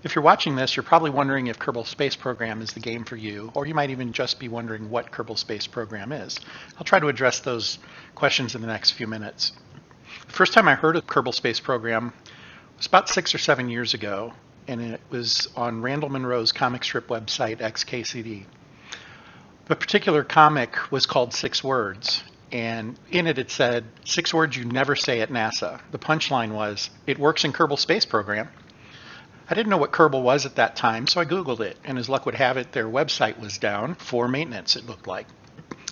If you're watching this, you're probably wondering if Kerbal Space Program is the game for you, or you might even just be wondering what Kerbal Space Program is. I'll try to address those questions in the next few minutes. The first time I heard of Kerbal Space Program was about 6 or 7 years ago, and it was on Randall Munroe's comic strip website, xkcd. The particular comic was called 6 Words, and in it said, 6 words you never say at NASA. The punchline was, it works in Kerbal Space Program. I didn't know what Kerbal was at that time, so I Googled it, and as luck would have it, their website was down for maintenance, it looked like.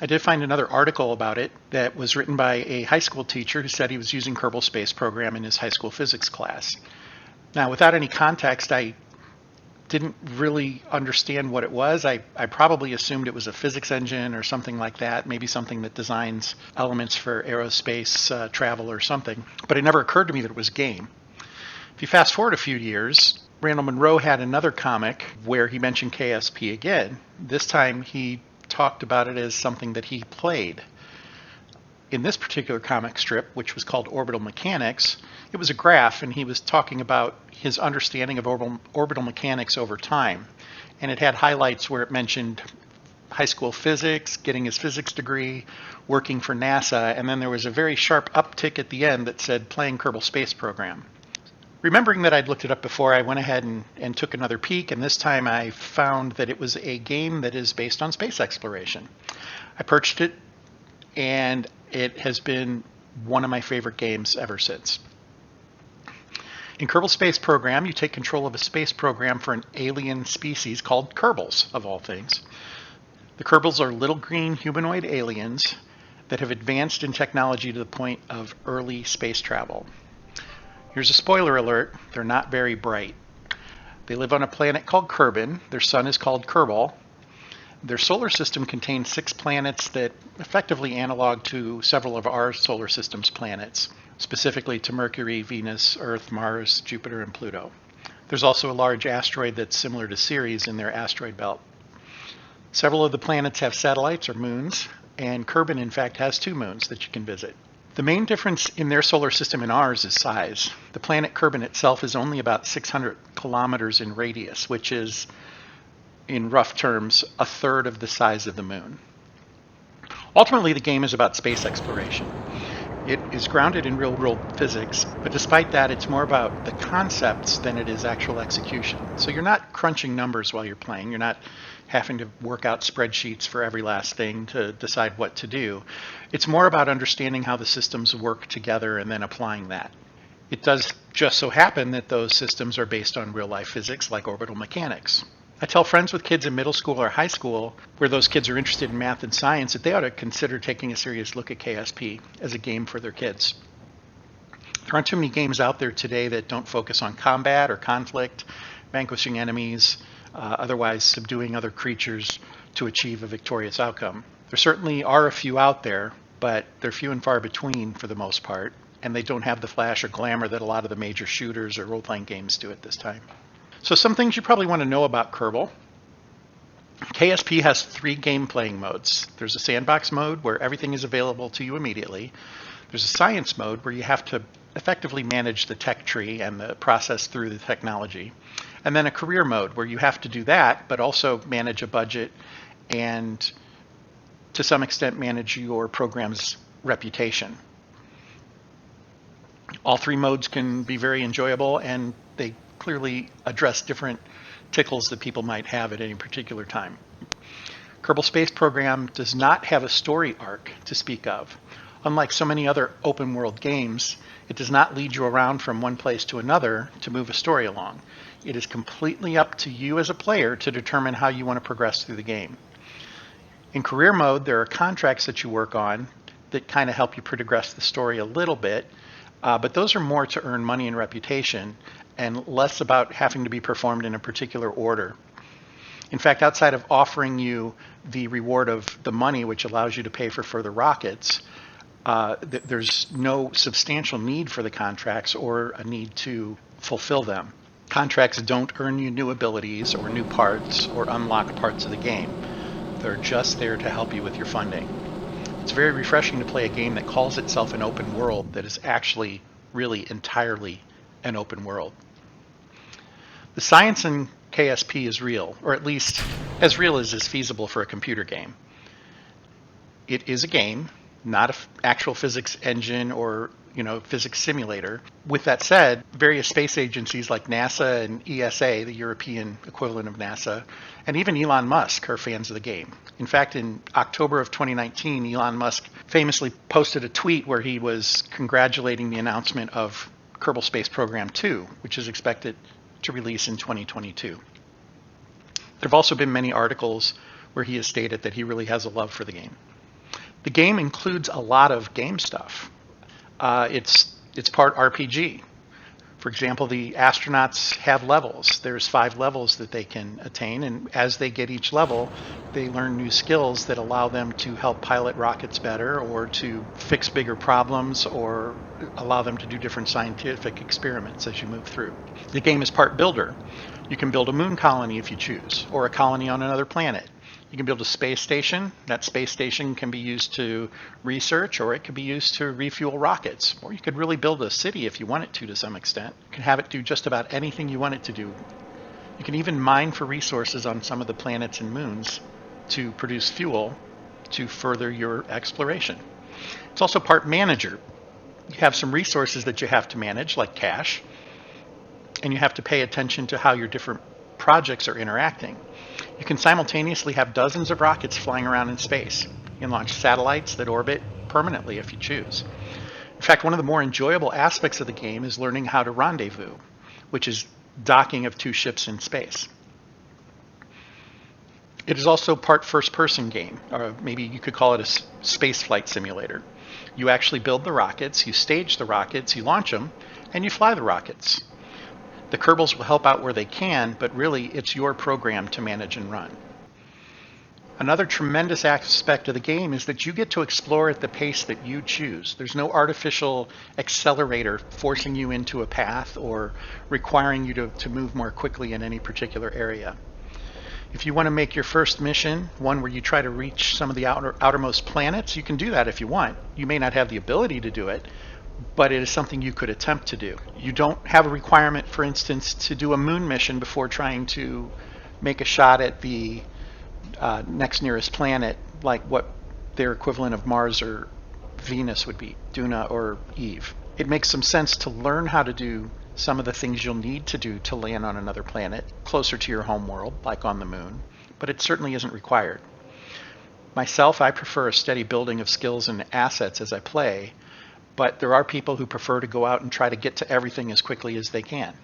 I did find another article about it that was written by a high school teacher who said he was using Kerbal Space Program in his high school physics class. Now, without any context, I didn't really understand what it was. I probably assumed it was a physics engine or something like that, maybe something that designs elements for aerospace travel or something, but it never occurred to me that it was a game. If you fast forward a few years, Randall Munroe had another comic where he mentioned KSP again. This time he talked about it as something that he played. In this particular comic strip, which was called Orbital Mechanics, it was a graph, and he was talking about his understanding of orbital mechanics over time. And it had highlights where it mentioned high school physics, getting his physics degree, working for NASA, and then there was a very sharp uptick at the end that said playing Kerbal Space Program. Remembering that I'd looked it up before, I went ahead and took another peek, and this time I found that it was a game that is based on space exploration. I purchased it, and it has been one of my favorite games ever since. In Kerbal Space Program, you take control of a space program for an alien species called Kerbals, of all things. The Kerbals are little green humanoid aliens that have advanced in technology to the point of early space travel. Here's a spoiler alert, they're not very bright. They live on a planet called Kerbin. Their sun is called Kerbal. Their solar system contains 6 planets that effectively analog to several of our solar system's planets, specifically to Mercury, Venus, Earth, Mars, Jupiter, and Pluto. There's also a large asteroid that's similar to Ceres in their asteroid belt. Several of the planets have satellites or moons, and Kerbin in fact has 2 moons that you can visit. The main difference in their solar system and ours is size. The planet Kerbin itself is only about 600 kilometers in radius, which is, in rough terms, a third of the size of the moon. Ultimately, the game is about space exploration. It is grounded in real-world physics, but despite that, it's more about the concepts than it is actual execution. So you're not crunching numbers while you're playing. You're not having to work out spreadsheets for every last thing to decide what to do. It's more about understanding how the systems work together and then applying that. It does just so happen that those systems are based on real-life physics like orbital mechanics. I tell friends with kids in middle school or high school where those kids are interested in math and science that they ought to consider taking a serious look at KSP as a game for their kids. There aren't too many games out there today that don't focus on combat or conflict, vanquishing enemies, otherwise subduing other creatures to achieve a victorious outcome. There certainly are a few out there, but they're few and far between for the most part, and they don't have the flash or glamour that a lot of the major shooters or role-playing games do at this time. So some things you probably want to know about Kerbal. KSP has 3 game-playing modes. There's a sandbox mode where everything is available to you immediately. There's a science mode where you have to effectively manage the tech tree and the process through the technology. And then a career mode where you have to do that, but also manage a budget and to some extent manage your program's reputation. All 3 modes can be very enjoyable, and they clearly address different tickles that people might have at any particular time. Kerbal Space Program does not have a story arc to speak of. Unlike so many other open world games, it does not lead you around from one place to another to move a story along. It is completely up to you as a player to determine how you want to progress through the game. In career mode, there are contracts that you work on that kind of help you progress the story a little bit, but those are more to earn money and reputation and less about having to be performed in a particular order. In fact, outside of offering you the reward of the money, which allows you to pay for further rockets, there's no substantial need for the contracts or a need to fulfill them. Contracts don't earn you new abilities or new parts or unlock parts of the game. They're just there to help you with your funding. It's very refreshing to play a game that calls itself an open world that is actually really entirely an open world. The science in KSP is real, or at least as real as is feasible for a computer game. It is a game, not an actual physics engine or physics simulator. With that said, various space agencies like NASA and ESA, the European equivalent of NASA, and even Elon Musk are fans of the game. In fact, in October of 2019, Elon Musk famously posted a tweet where he was congratulating the announcement of Kerbal Space Program 2, which is expected to release in 2022. There have also been many articles where he has stated that he really has a love for the game. The game includes a lot of game stuff. It's part RPG. For example, the astronauts have levels. There's 5 levels that they can attain, and as they get each level, they learn new skills that allow them to help pilot rockets better, or to fix bigger problems, or allow them to do different scientific experiments as you move through. The game is part builder. You can build a moon colony if you choose, or a colony on another planet. You can build a space station. That space station can be used to research, or it could be used to refuel rockets. Or you could really build a city if you want it to some extent. You can have it do just about anything you want it to do. You can even mine for resources on some of the planets and moons to produce fuel to further your exploration. It's also part manager. You have some resources that you have to manage, like cash, and you have to pay attention to how your different projects are interacting. You can simultaneously have dozens of rockets flying around in space. You can launch satellites that orbit permanently if you choose. In fact, one of the more enjoyable aspects of the game is learning how to rendezvous, which is docking of 2 ships in space. It is also part first-person game, or maybe you could call it a space flight simulator. You actually build the rockets, you stage the rockets, you launch them, and you fly the rockets. The Kerbals will help out where they can, but really it's your program to manage and run. Another tremendous aspect of the game is that you get to explore at the pace that you choose. There's no artificial accelerator forcing you into a path or requiring you to move more quickly in any particular area. If you want to make your first mission one where you try to reach some of the outermost planets, you can do that if you want. You may not have the ability to do it, but it is something you could attempt to do. You don't have a requirement, for instance, to do a moon mission before trying to make a shot at the next nearest planet, like what their equivalent of Mars or Venus would be, Duna or Eve. It makes some sense to learn how to do some of the things you'll need to do to land on another planet closer to your home world, like on the moon, but it certainly isn't required. Myself, I prefer a steady building of skills and assets as I play, but there are people who prefer to go out and try to get to everything as quickly as they can.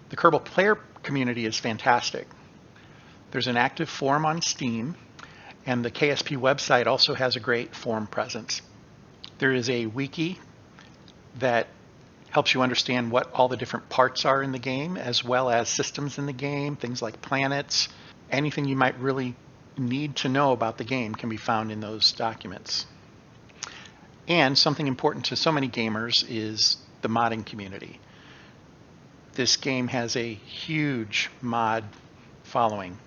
The Kerbal player community is fantastic. There's an active forum on Steam, and the KSP website also has a great forum presence. There is a wiki that helps you understand what all the different parts are in the game, as well as systems in the game, things like planets. Anything you might really need to know about the game can be found in those documents. And something important to so many gamers is the modding community. This game has a huge mod following.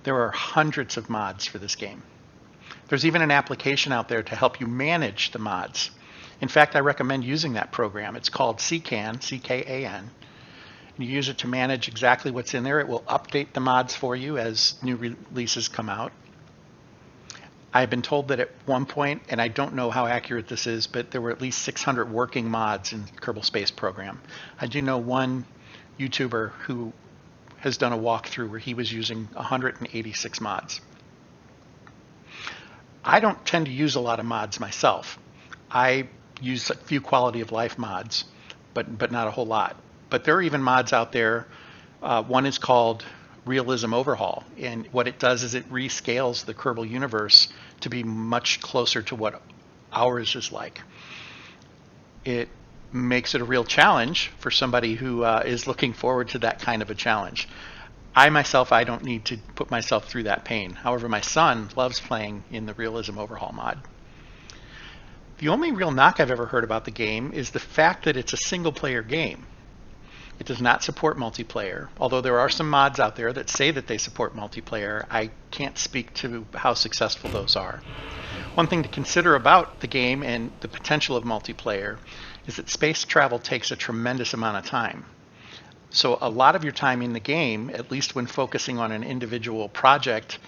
There are hundreds of mods for this game. There's even an application out there to help you manage the mods. In fact, I recommend using that program. It's called CKAN, C-K-A-N. You use it to manage exactly what's in there. It will update the mods for you as new releases come out. I've been told that at one point, and I don't know how accurate this is, but there were at least 600 working mods in Kerbal Space Program. I do know one YouTuber who has done a walkthrough where he was using 186 mods. I don't tend to use a lot of mods myself. I use a few quality of life mods, but not a whole lot. But there are even mods out there. One is called Realism Overhaul, and what it does is it rescales the Kerbal universe to be much closer to what ours is like. It makes it a real challenge for somebody who is looking forward to that kind of a challenge. I myself, I don't need to put myself through that pain. However, my son loves playing in the Realism Overhaul mod. The only real knock I've ever heard about the game is the fact that it's a single player game. It does not support multiplayer, although there are some mods out there that say that they support multiplayer. I can't speak to how successful those are. One thing to consider about the game and the potential of multiplayer is that space travel takes a tremendous amount of time. So a lot of your time in the game, at least when focusing on an individual project,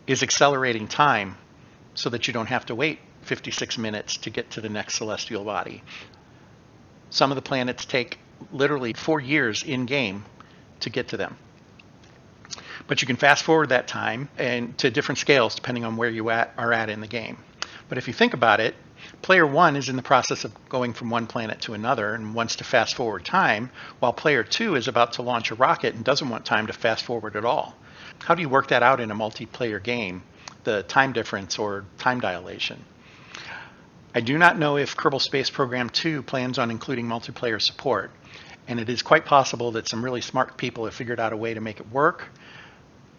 is accelerating time so that you don't have to wait 56 minutes to get to the next celestial body. Some of the planets take literally 4 years in game to get to them. But you can fast forward that time and to different scales depending on where you are at in the game. But if you think about it, player 1 is in the process of going from one planet to another and wants to fast forward time, while player 2 is about to launch a rocket and doesn't want time to fast forward at all. How do you work that out in a multiplayer game, the time difference or time dilation? I do not know if Kerbal Space Program 2 plans on including multiplayer support, and it is quite possible that some really smart people have figured out a way to make it work.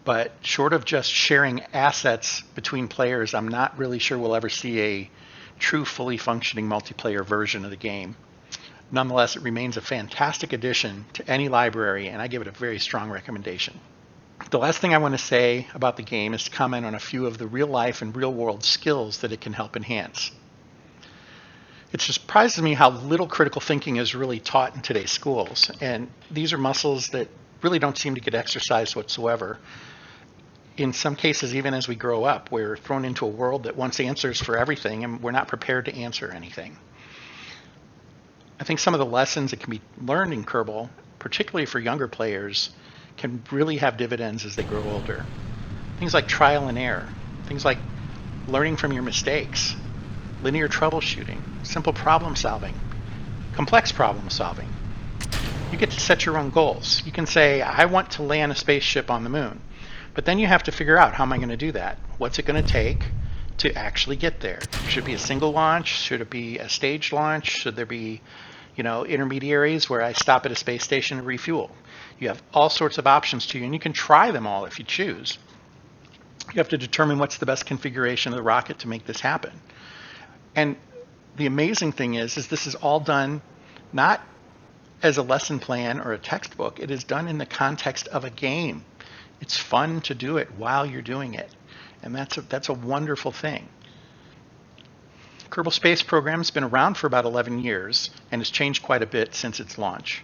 But short of just sharing assets between players, I'm not really sure we'll ever see a true, fully functioning multiplayer version of the game. Nonetheless, it remains a fantastic addition to any library, and I give it a very strong recommendation. The last thing I want to say about the game is to comment on a few of the real-life and real-world skills that it can help enhance. It surprises me how little critical thinking is really taught in today's schools, and these are muscles that really don't seem to get exercised whatsoever. In some cases, even as we grow up, we're thrown into a world that wants answers for everything, and we're not prepared to answer anything. I think some of the lessons that can be learned in Kerbal, particularly for younger players, can really have dividends as they grow older. Things like trial and error, things like learning from your mistakes, linear troubleshooting, simple problem solving, complex problem solving. You get to set your own goals. You can say, I want to land a spaceship on the moon. But then you have to figure out, how am I going to do that? What's it going to take to actually get there? Should it be a single launch? Should it be a staged launch? Should there be, intermediaries where I stop at a space station to refuel? You have all sorts of options to you, and you can try them all if you choose. You have to determine what's the best configuration of the rocket to make this happen. And the amazing thing is this is all done not as a lesson plan or a textbook. It is done in the context of a game. It's fun to do it while you're doing it, and that's a wonderful thing. Kerbal Space Program has been around for about 11 years and has changed quite a bit since its launch.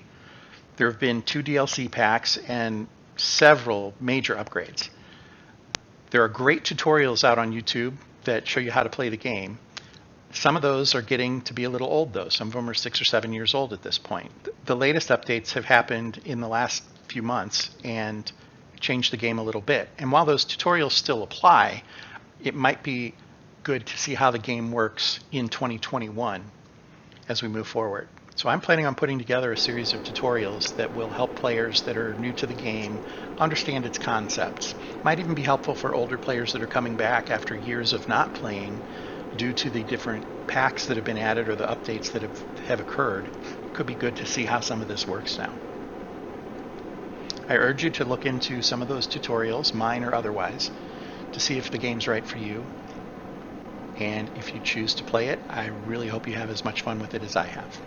There have been 2 DLC packs and several major upgrades. There are great tutorials out on YouTube that show you how to play the game. Some of those are getting to be a little old, though. Some of them are 6 or 7 years old at this point. The latest updates have happened in the last few months and changed the game a little bit. And while those tutorials still apply, it might be good to see how the game works in 2021 as we move forward. So I'm planning on putting together a series of tutorials that will help players that are new to the game understand its concepts. Might even be helpful for older players that are coming back after years of not playing due to the different packs that have been added or the updates that have occurred. It could be good to see how some of this works now. I urge you to look into some of those tutorials, mine or otherwise, to see if the game's right for you. And if you choose to play it, I really hope you have as much fun with it as I have.